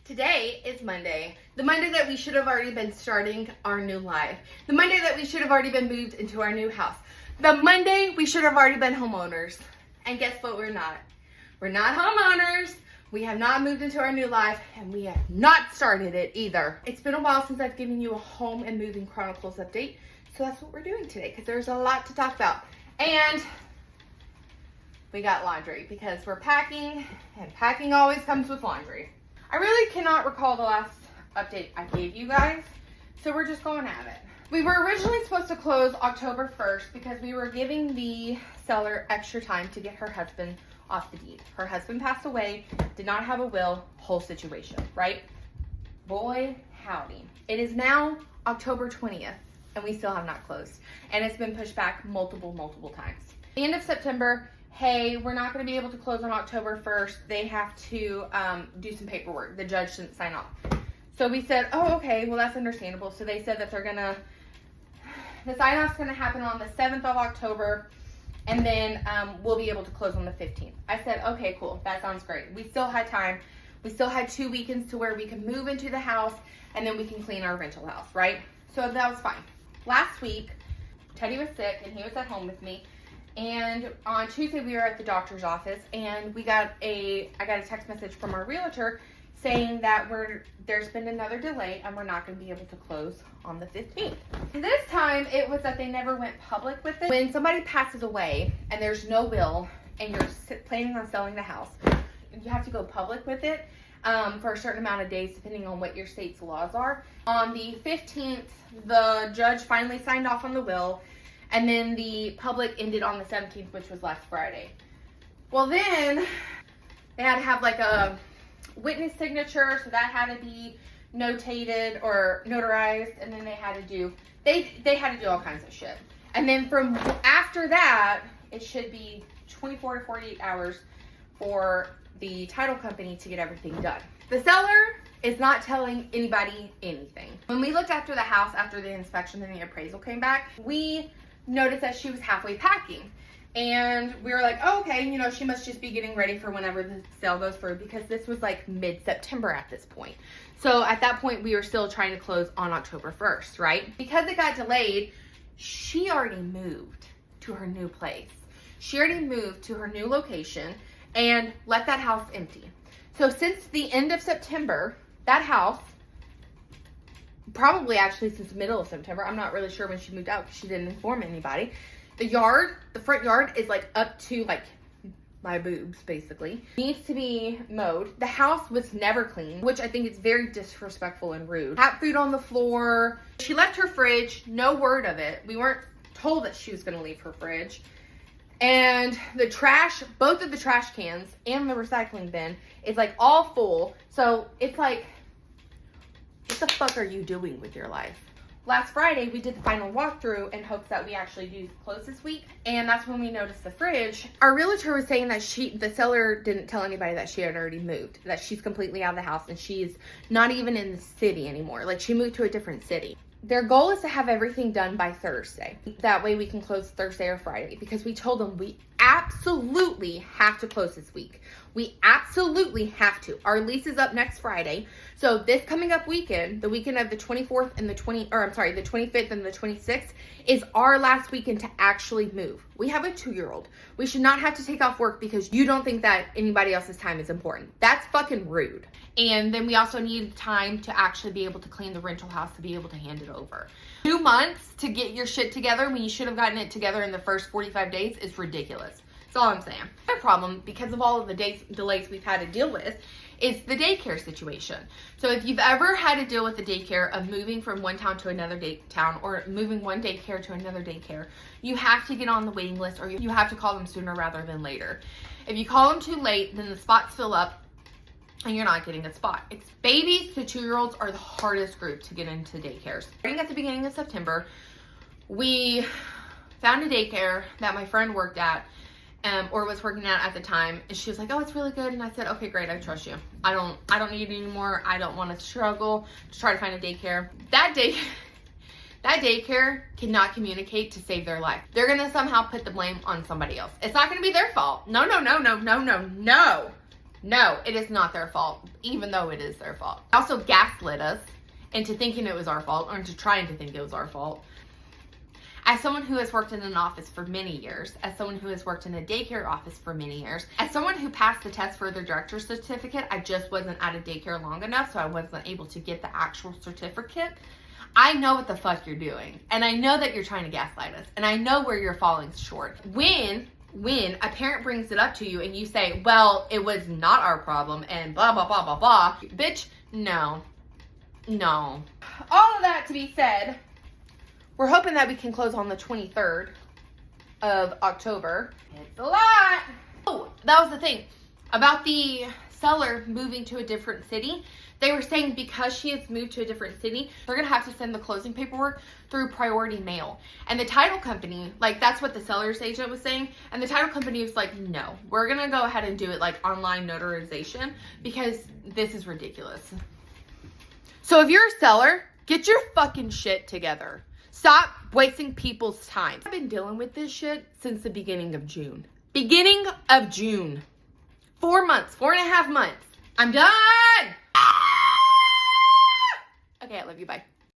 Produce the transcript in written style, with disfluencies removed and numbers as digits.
Today is Monday. The Monday that we should have already been starting our new life. The Monday that we should have already been moved into our new house. The Monday we should have already been homeowners. And guess what? We're not. We're not homeowners. We have not moved into our new life, and we have not started it either. It's been a while since I've given you a home and moving chronicles update. So that's what we're doing today, because there's a lot to talk about. And we got laundry because we're packing, and packing always comes with laundry. I really cannot recall the last update I gave you guys, so we're just going at it. We were originally supposed to close October 1st because we were giving the seller extra time to get her husband off the deed. Her husband passed away, did not have a will, whole situation, right? Boy, howdy. It is now October 20th, and we still have not closed. And it's been pushed back multiple times. The end of September, hey, we're not going to be able to close on October 1st. They have to do some paperwork. The judge didn't sign off. So we said, oh, okay, well, that's understandable. So they said that the sign-off's going to happen on the 7th of October, and then we'll be able to close on the 15th. I said, okay, cool. That sounds great. We still had time. We still had 2 weekends to where we could move into the house, and then we can clean our rental house, right? So that was fine. Last week, Teddy was sick, and he was at home with me. And on Tuesday, we were at the doctor's office, and I got a text message from our realtor saying that there's been another delay, and we're not going to be able to close on the 15th. This time, it was that they never went public with it. When somebody passes away, and there's no will, and you're planning on selling the house, you have to go public with it for a certain amount of days, depending on what your state's laws are. On the 15th, the judge finally signed off on the will, and then the public ended on the 17th, which was last Friday. Well, then they had to have like a witness signature, so that had to be notated or notarized, and then they had to do all kinds of shit. And then from after that, it should be 24 to 48 hours for the title company to get everything done. The seller is not telling anybody anything. When we looked after the house after the inspection and the appraisal came back, we noticed that she was halfway packing. And we were like, oh, okay, she must just be getting ready for whenever the sale goes through, because this was like mid-September at this point. So at that point, we were still trying to close on October 1st, right? Because it got delayed, she already moved to her new place. She already moved to her new location and left that house empty. So since the end of September, that house, probably actually since the middle of September, I'm not really sure when she moved out because she didn't inform anybody. The front yard is like up to like my boobs, basically. Needs to be mowed. The house was never cleaned, which I think is very disrespectful and rude. Cat food on the floor. She left her fridge, no word of it. We weren't told that she was gonna leave her fridge. And the trash, both of the trash cans and the recycling bin is like all full. So it's like, what the fuck are you doing with your life? Last Friday, we did the final walkthrough in hopes that we actually do close this week. And that's when we noticed the fridge. Our realtor was saying that the seller didn't tell anybody that she had already moved, that she's completely out of the house and she's not even in the city anymore. Like, she moved to a different city. Their goal is to have everything done by Thursday. That way we can close Thursday or Friday, because we told them we absolutely have to close this week. We absolutely have to. Our lease is up next Friday. So this coming up weekend, the weekend of the 24th and the 25th and the 26th is our last weekend to actually move. We have a 2-year-old. We should not have to take off work because you don't think that anybody else's time is important. That's fucking rude. And then we also need time to actually be able to clean the rental house to be able to hand it over. 2 months to get your shit together when you should have gotten it together in the first 45 days is ridiculous. That's all I'm saying. My problem, because of all of the delays we've had to deal with, is the daycare situation. So if you've ever had to deal with the daycare of moving from one town to another town, or moving one daycare to another daycare, you have to get on the waiting list, or you have to call them sooner rather than later. If you call them too late, then the spots fill up and you're not getting a spot. It's babies to 2-year-olds are the hardest group to get into daycares. Starting at the beginning of September, we found a daycare that my friend worked at, or was working at the time, and she was like, oh, it's really good. And I said, okay, great, I trust you. I don't need it anymore. I don't want to struggle to try to find a daycare. That daycare cannot communicate to save their life. They're gonna somehow put the blame on somebody else. It's not gonna be their fault. No. No, it is not their fault, even though it is their fault. They also gaslit us into thinking it was our fault, or into trying to think it was our fault. As someone who has worked in an office for many years, as someone who has worked in a daycare office for many years, as someone who passed the test for their director's certificate, I just wasn't at a daycare long enough, so I wasn't able to get the actual certificate. I know what the fuck you're doing, and I know that you're trying to gaslight us, and I know where you're falling short. When a parent brings it up to you and you say, well, it was not our problem, and blah, blah, blah, blah, blah, bitch, no. No. All of that to be said, we're hoping that we can close on the 23rd of October. It's a lot. Oh, that was the thing about the seller moving to a different city. They were saying because she has moved to a different city, they're going to have to send the closing paperwork through priority mail. And the title company, like, that's what the seller's agent was saying. And the title company was like, no, we're going to go ahead and do it like online notarization because this is ridiculous. So if you're a seller, get your fucking shit together. Stop wasting people's time. I've been dealing with this shit since the beginning of June. Beginning of June. 4 months, 4.5 months. I'm done. Okay, I love you. Bye.